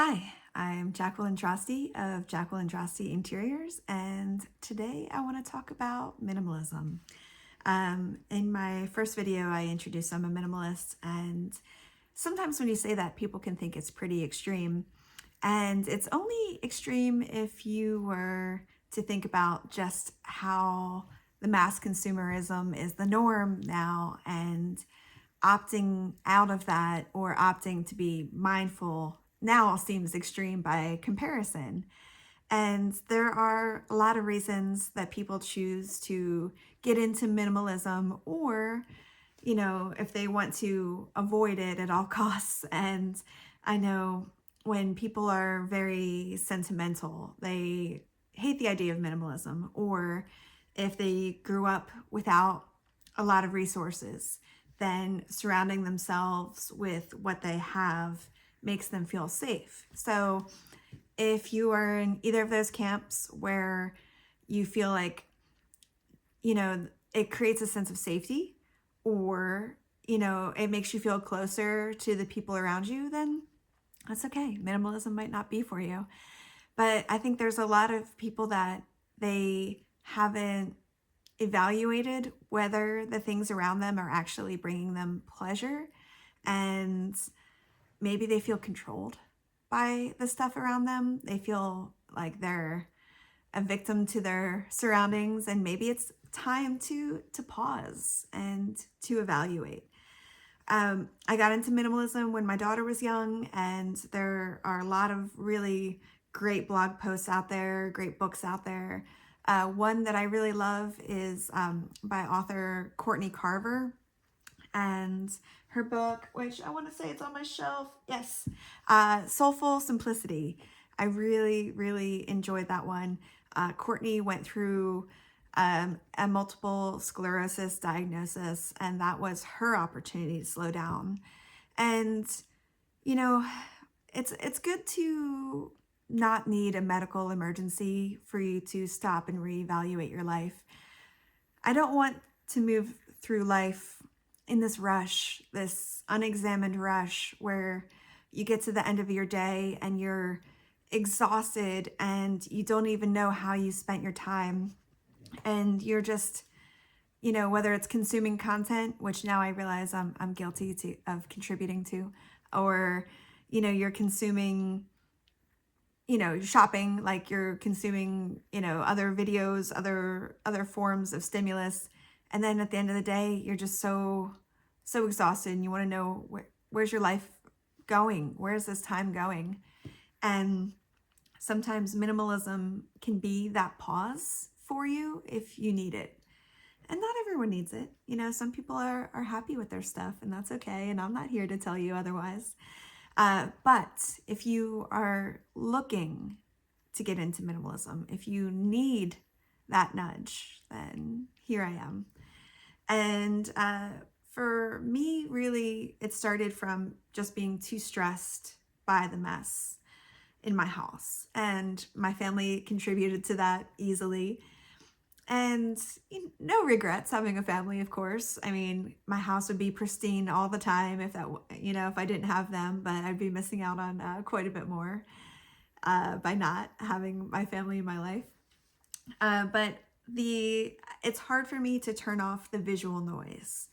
Hi, I'm Jacqueline Drosty of Jacqueline Drosty Interiors, and today I want to talk about minimalism. In my first video, I introduced I'm a minimalist, and sometimes when you say that, people can think it's pretty extreme. And it's only extreme if you were to think about just how the mass consumerism is the norm now, and opting out of that or opting to be mindful now seems extreme by comparison. And there are a lot of reasons that people choose to get into minimalism, or, if they want to avoid it at all costs. And I know when people are very sentimental, they hate the idea of minimalism, or if they grew up without a lot of resources, then surrounding themselves with what they have makes them feel safe. So if you are in either of those camps where you feel like, it creates a sense of safety, or, it makes you feel closer to the people around you, then that's okay. Minimalism might not be for you. But I think there's a lot of people that they haven't evaluated whether the things around them are actually bringing them pleasure, and maybe they feel controlled by the stuff around them. They feel like they're a victim to their surroundings, and maybe it's time to pause and to evaluate. I got into minimalism when my daughter was young, and there are a lot of really great blog posts out there, great books out there. One that I really love is by author Courtney Carver, and her book, which I want to say it's on my shelf. Yes, Soulful Simplicity. I really, really enjoyed that one. Courtney went through a multiple sclerosis diagnosis, and that was her opportunity to slow down. And, you know, it's good to not need a medical emergency for you to stop and reevaluate your life. I don't want to move through life in this rush, this unexamined rush, where you get to the end of your day and you're exhausted and you don't even know how you spent your time. And you're just, whether it's consuming content, which now I realize I'm guilty of contributing to, or, you're consuming, shopping, like you're consuming, other videos, other forms of stimulus. And then at the end of the day, you're just so exhausted, and you want to know where's your life going? Where's this time going? And sometimes minimalism can be that pause for you if you need it. And not everyone needs it. Some people are happy with their stuff, and that's okay. And I'm not here to tell you otherwise. But if you are looking to get into minimalism, if you need that nudge, then here I am. And for me, really, it started from just being too stressed by the mess in my house. And my family contributed to that easily. And no regrets having a family, of course. I mean, my house would be pristine all the time if if I didn't have them, but I'd be missing out on quite a bit more by not having my family in my life. But it's hard for me to turn off the visual noise.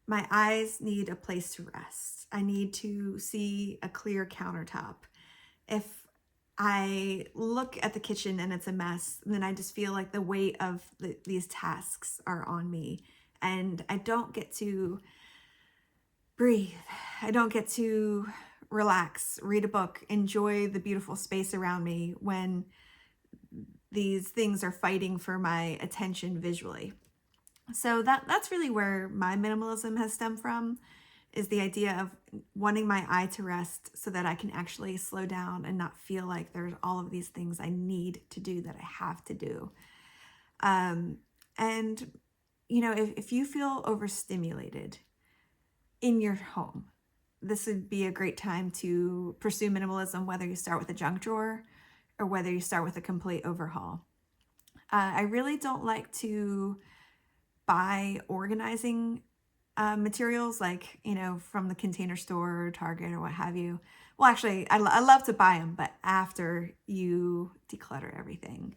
My eyes need a place to rest. I need to see a clear countertop. If I look at the kitchen and it's a mess, then I just feel like the weight of these tasks are on me, and I don't get to breathe. I don't get to relax, read a book, enjoy the beautiful space around me when these things are fighting for my attention visually. So that's really where my minimalism has stemmed from, is the idea of wanting my eye to rest so that I can actually slow down and not feel like there's all of these things I need to do that I have to do. And, if you feel overstimulated in your home, this would be a great time to pursue minimalism, whether you start with a junk drawer or whether you start with a complete overhaul. I really don't like to buy organizing materials, like, from the Container Store or Target or what have you. Well, actually, I love to buy them, but after you declutter everything.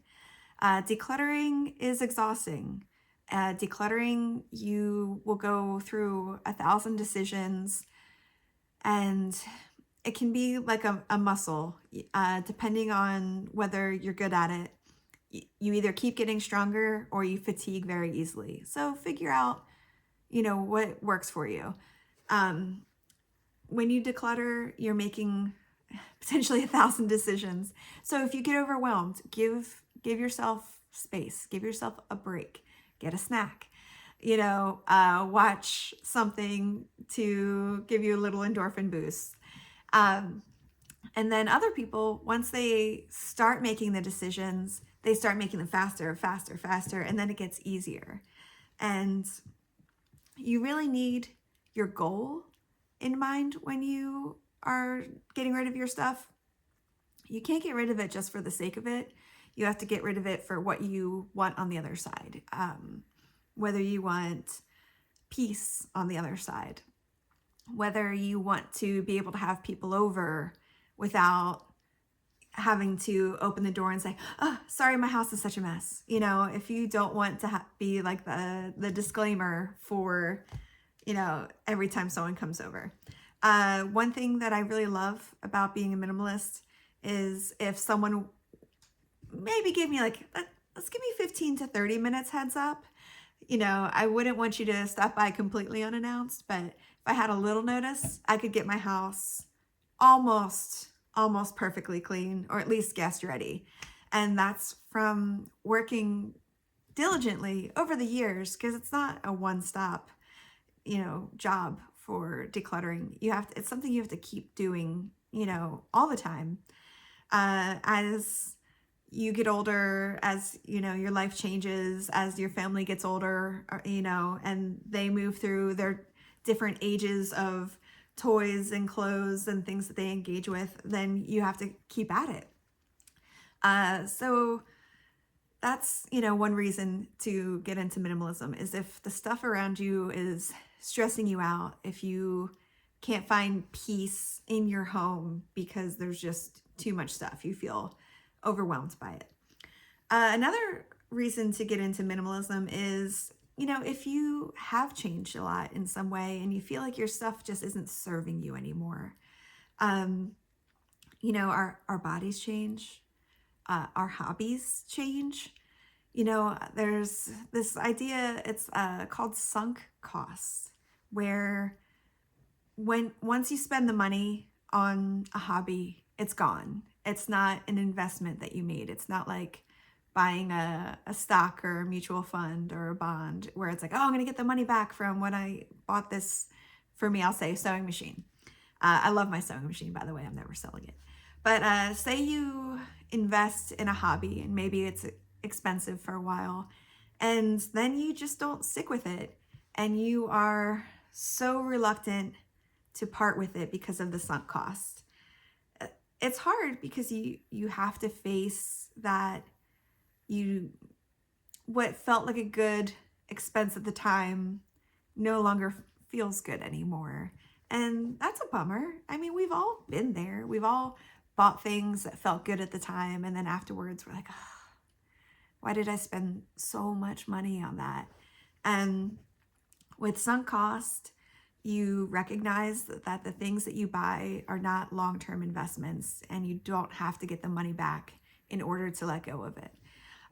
Decluttering is exhausting. Decluttering, you will go through 1,000 decisions, and it can be like a muscle, depending on whether you're good at it. You either keep getting stronger or you fatigue very easily. So figure out, what works for you. When you declutter, you're making potentially 1,000 decisions. So if you get overwhelmed, give yourself space, give yourself a break, get a snack, watch something to give you a little endorphin boost. And then other people, once they start making the decisions, they start making them faster, faster, faster, and then it gets easier. And you really need your goal in mind when you are getting rid of your stuff. You can't get rid of it just for the sake of it. You have to get rid of it for what you want on the other side. Whether you want peace on the other side, whether you want to be able to have people over without having to open the door and say, oh, sorry, my house is such a mess. If you don't want to be like the disclaimer for, every time someone comes over. One thing that I really love about being a minimalist is if someone maybe gave me let's give me 15 to 30 minutes heads up. I wouldn't want you to stop by completely unannounced, but if I had a little notice, I could get my house almost perfectly clean, or at least guest ready. And that's from working diligently over the years, because it's not a one-stop, job for decluttering. It's something you have to keep doing, all the time. As you get older, as your life changes, as your family gets older, and they move through their different ages of toys and clothes and things that they engage with, then you have to keep at it. So that's, one reason to get into minimalism is if the stuff around you is stressing you out, if you can't find peace in your home because there's just too much stuff, you feel overwhelmed by it. Another reason to get into minimalism is, if you have changed a lot in some way and you feel like your stuff just isn't serving you anymore. Our bodies change, our hobbies change. There's this idea, it's called sunk costs, where once you spend the money on a hobby, it's gone. It's not an investment that you made. It's not like buying a stock or a mutual fund or a bond where it's like, oh, I'm going to get the money back from when I bought this, for me, I'll say sewing machine. I love my sewing machine, by the way. I'm never selling it. But say you invest in a hobby and maybe it's expensive for a while, and then you just don't stick with it, and you are so reluctant to part with it because of the sunk cost. It's hard because you have to face that what felt like a good expense at the time no longer feels good anymore. And that's a bummer. I mean, we've all been there. We've all bought things that felt good at the time, and then afterwards we're like, oh, why did I spend so much money on that? And with sunk cost, you recognize that the things that you buy are not long-term investments, and you don't have to get the money back in order to let go of it.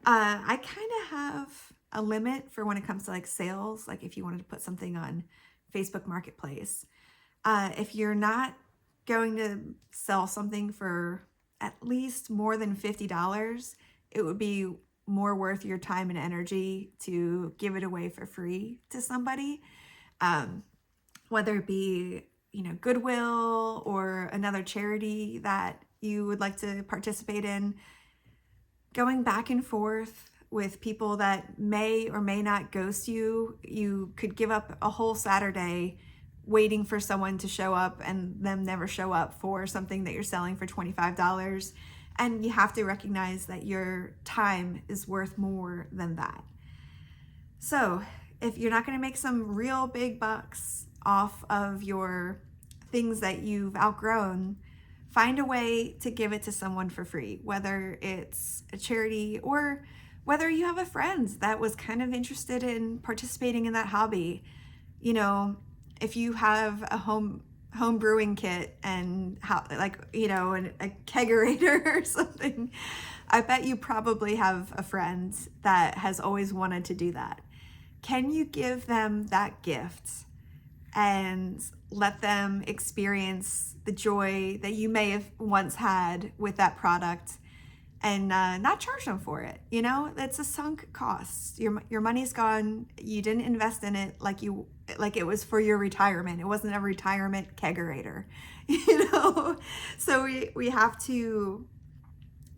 I kind of have a limit for when it comes to like sales, like if you wanted to put something on Facebook Marketplace. If you're not going to sell something for at least more than $50, it would be more worth your time and energy to give it away for free to somebody. Whether it be, Goodwill or another charity that you would like to participate in. Going back and forth with people that may or may not ghost you. You could give up a whole Saturday waiting for someone to show up and them never show up for something that you're selling for $25. And you have to recognize that your time is worth more than that. So if you're not going to make some real big bucks off of your things that you've outgrown, find a way to give it to someone for free, whether it's a charity or whether you have a friend that was kind of interested in participating in that hobby. You know, if you have a home brewing kit and how, like, you know, a kegerator or something, I bet you probably have a friend that has always wanted to do that. Can you give them that gift and let them experience the joy that you may have once had with that product, and not charge them for it? You know, it's a sunk cost. Your money's gone. You didn't invest in it like it was for your retirement. It wasn't a retirement kegerator, you know? So we have to,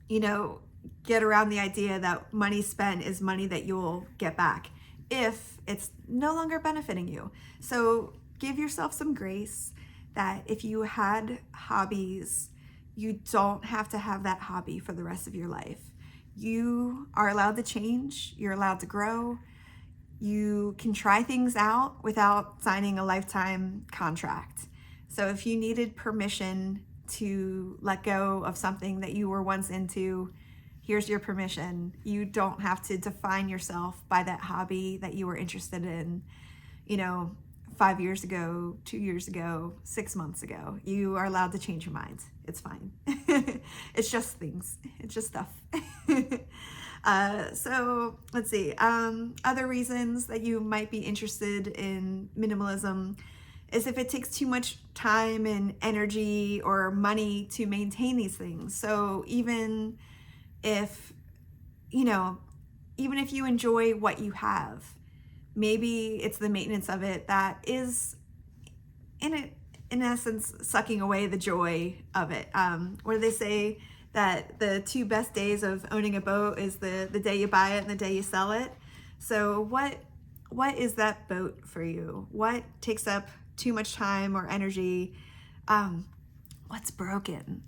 you know, get around the idea that money spent is money that you'll get back if it's no longer benefiting you. So give yourself some grace that if you had hobbies, you don't have to have that hobby for the rest of your life. You are allowed to change. You're allowed to grow. You can try things out without signing a lifetime contract. So if you needed permission to let go of something that you were once into, here's your permission. You don't have to define yourself by that hobby that you were interested in, you know, 5 years ago, 2 years ago, 6 months ago. You are allowed to change your mind. It's fine. It's just things. It's just stuff. So let's see. Other reasons that you might be interested in minimalism is if it takes too much time and energy or money to maintain these things. So even if, you know, even if you enjoy what you have, maybe it's the maintenance of it that is, in essence, sucking away the joy of it. Where they say that the two best days of owning a boat is the day you buy it and the day you sell it. So what is that boat for you? What takes up too much time or energy? What's broken?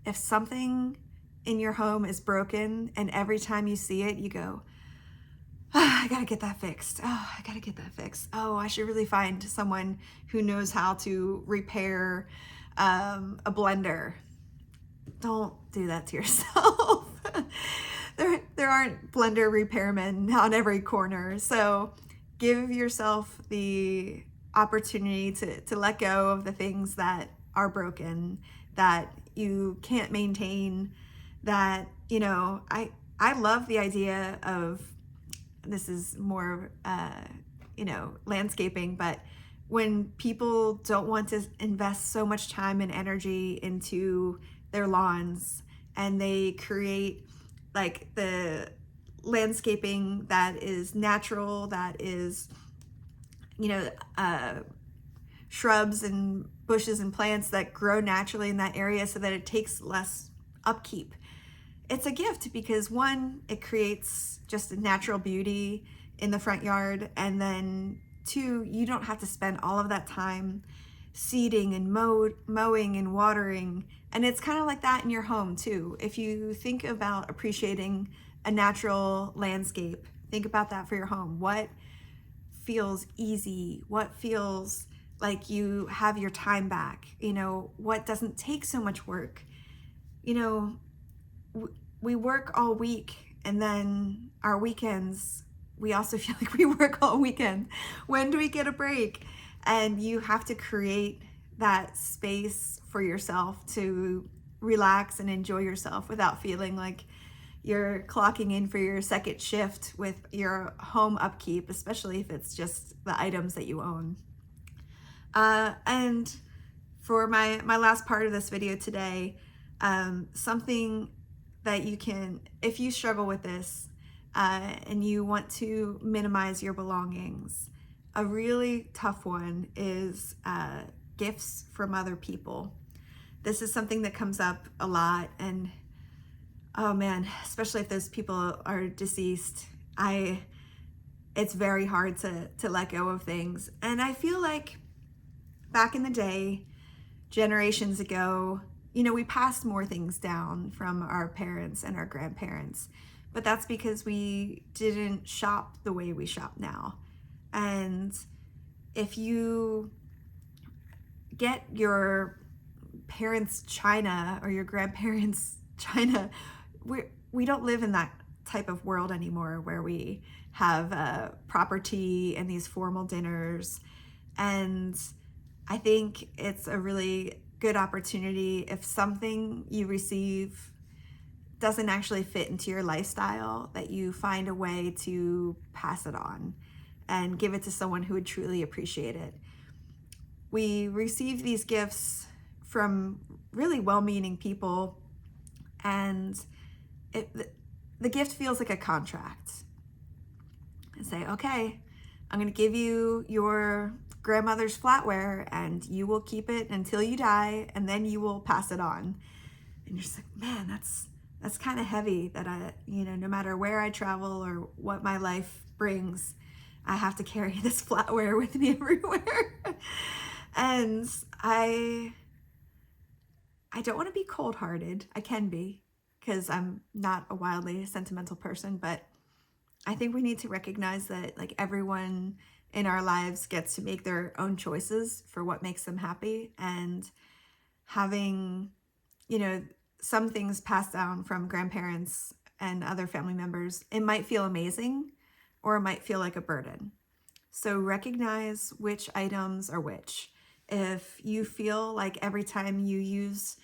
If something in your home is broken and every time you see it, you go, oh, I gotta get that fixed. Oh, I gotta get that fixed. Oh, I should really find someone who knows how to repair a blender. Don't do that to yourself. There aren't blender repairmen on every corner. So give yourself the opportunity to let go of the things that are broken, that you can't maintain, that, you know, I love the idea of, this is more, you know, landscaping, but when people don't want to invest so much time and energy into their lawns and they create like the landscaping that is natural, that is, you know, shrubs and bushes and plants that grow naturally in that area so that it takes less upkeep. It's a gift because, one, it creates just a natural beauty in the front yard, and then two, you don't have to spend all of that time seeding and mowing and watering. And it's kind of like that in your home too. If you think about appreciating a natural landscape, think about that for your home. What feels easy? What feels like you have your time back? You know, what doesn't take so much work? You know, we work all week, and then our weekends, we also feel like we work all weekend. When do we get a break? And you have to create that space for yourself to relax and enjoy yourself without feeling like you're clocking in for your second shift with your home upkeep, especially if it's just the items that you own. And for my last part of this video today, something that you can, if you struggle with this and you want to minimize your belongings, a really tough one is gifts from other people. This is something that comes up a lot, and oh man, especially if those people are deceased, it's very hard to let go of things. And I feel like back in the day, generations ago, you know, we passed more things down from our parents and our grandparents, but that's because we didn't shop the way we shop now. And if you get your parents' china or your grandparents' china, we don't live in that type of world anymore where we have property and these formal dinners. And I think it's a really good opportunity if something you receive doesn't actually fit into your lifestyle, that you find a way to pass it on and give it to someone who would truly appreciate it. We receive these gifts from really well-meaning people, and the gift feels like a contract. And say, okay, I'm going to give you your grandmother's flatware and you will keep it until you die, and then you will pass it on. And you're just like, man, that's kind of heavy that no matter where I travel or what my life brings, I have to carry this flatware with me everywhere. And I don't want to be cold-hearted. I can be, because I'm not a wildly sentimental person, but I think we need to recognize that like everyone in our lives gets to make their own choices for what makes them happy, and having, some things passed down from grandparents and other family members, it might feel amazing or it might feel like a burden. So recognize which items are which. If you feel like every time you use,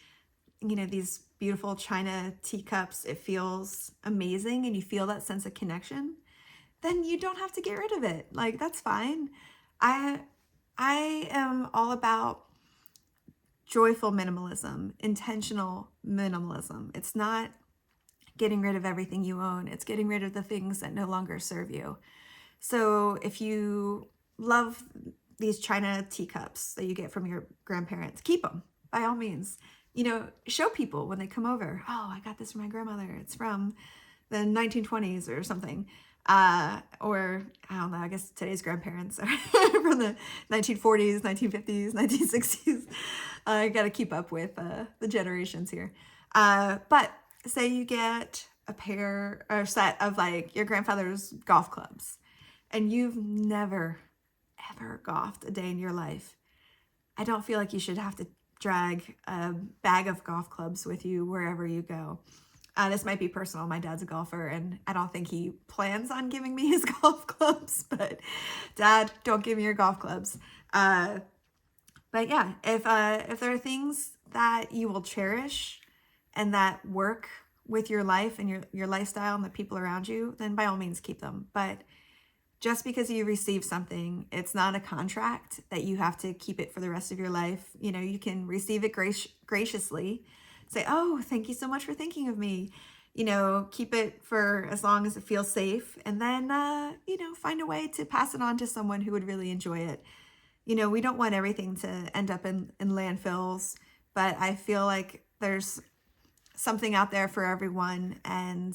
these beautiful china teacups, it feels amazing and you feel that sense of connection, then you don't have to get rid of it. Like, that's fine. I am all about joyful minimalism, intentional minimalism. It's not getting rid of everything you own. It's getting rid of the things that no longer serve you. So if you love these china teacups that you get from your grandparents, keep them by all means. Show people when they come over, oh, I got this from my grandmother. It's from the 1920s or something. Or I don't know, I guess today's grandparents are from the 1940s, 1950s, 1960s. I got to keep up with the generations here. But say you get a pair or set of like your grandfather's golf clubs, and you've never, ever golfed a day in your life. I don't feel like you should have to drag a bag of golf clubs with you wherever you go. This might be personal. My dad's a golfer, and I don't think he plans on giving me his golf clubs, but Dad, don't give me your golf clubs. But yeah, if there are things that you will cherish and that work with your life and your lifestyle and the people around you, then by all means keep them. But just because you receive something, it's not a contract that you have to keep it for the rest of your life. You can receive it graciously. Say, oh, thank you so much for thinking of me. Keep it for as long as it feels safe. And then, find a way to pass it on to someone who would really enjoy it. We don't want everything to end up in landfills, but I feel like there's something out there for everyone, and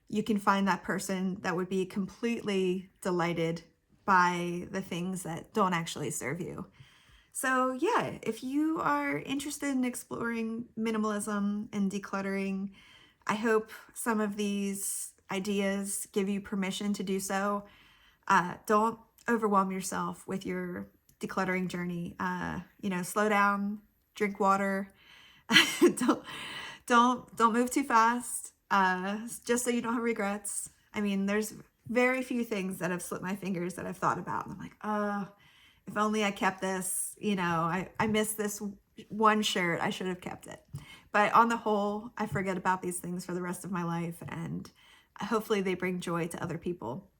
you can find that person that would be completely delighted by the things that don't actually serve you. So yeah, if you are interested in exploring minimalism and decluttering, I hope some of these ideas give you permission to do so. Don't overwhelm yourself with your decluttering journey. Slow down, drink water. don't move too fast. Just so you don't have regrets. I mean, there's very few things that have slipped my fingers that I've thought about, and I'm like, oh, if only I kept this. I missed this one shirt. I should have kept it. But on the whole, I forget about these things for the rest of my life, and hopefully they bring joy to other people.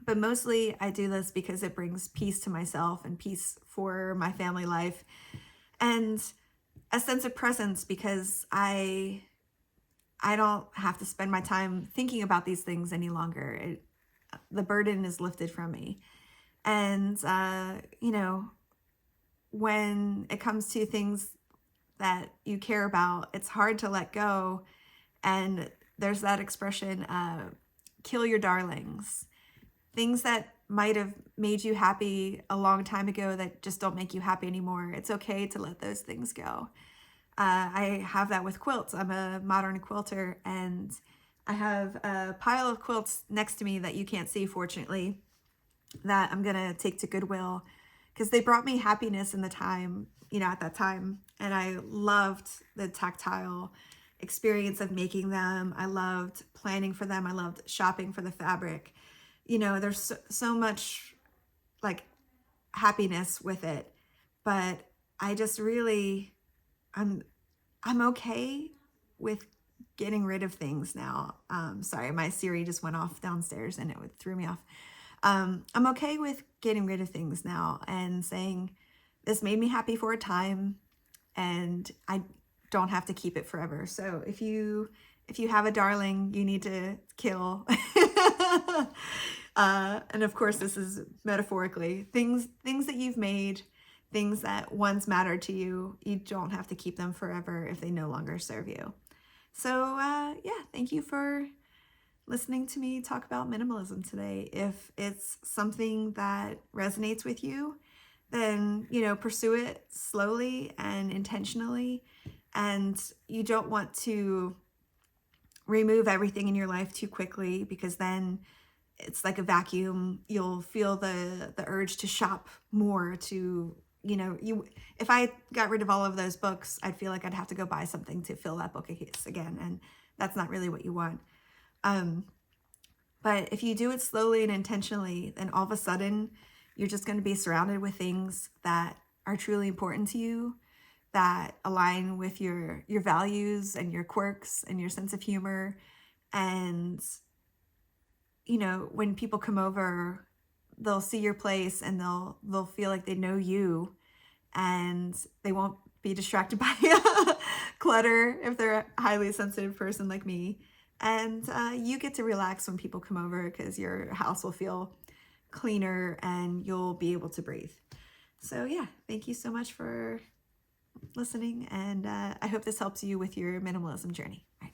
But mostly I do this because it brings peace to myself and peace for my family life, and a sense of presence, because I don't have to spend my time thinking about these things any longer. The burden is lifted from me. And, when it comes to things that you care about, it's hard to let go. And there's that expression, kill your darlings. Things that might have made you happy a long time ago that just don't make you happy anymore. It's okay to let those things go. I have that with quilts. I'm a modern quilter, and I have a pile of quilts next to me that you can't see, fortunately. that I'm going to take to Goodwill because they brought me happiness in the time, at that time. And I loved the tactile experience of making them. I loved planning for them. I loved shopping for the fabric. There's so much like happiness with it, but I just really, I'm, I'm okay with getting rid of things now. Sorry, my Siri just went off downstairs and it threw me off. I'm okay with getting rid of things now and saying, this made me happy for a time and I don't have to keep it forever. So if you have a darling you need to kill, and of course this is metaphorically, things that you've made, things that once mattered to you, you don't have to keep them forever if they no longer serve you. So yeah, thank you for listening to me talk about minimalism today. If it's something that resonates with you, then, pursue it slowly and intentionally. And you don't want to remove everything in your life too quickly, because then it's like a vacuum. You'll feel the urge to shop more, to, if I got rid of all of those books, I'd feel like I'd have to go buy something to fill that bookcase again. And that's not really what you want. But if you do it slowly and intentionally, then all of a sudden you're just going to be surrounded with things that are truly important to you, that align with your values and your quirks and your sense of humor. And, when people come over, they'll see your place and they'll feel like they know you, and they won't be distracted by clutter if they're a highly sensitive person like me. And you get to relax when people come over because your house will feel cleaner and you'll be able to breathe. So yeah, thank you so much for listening, and I hope this helps you with your minimalism journey. All right.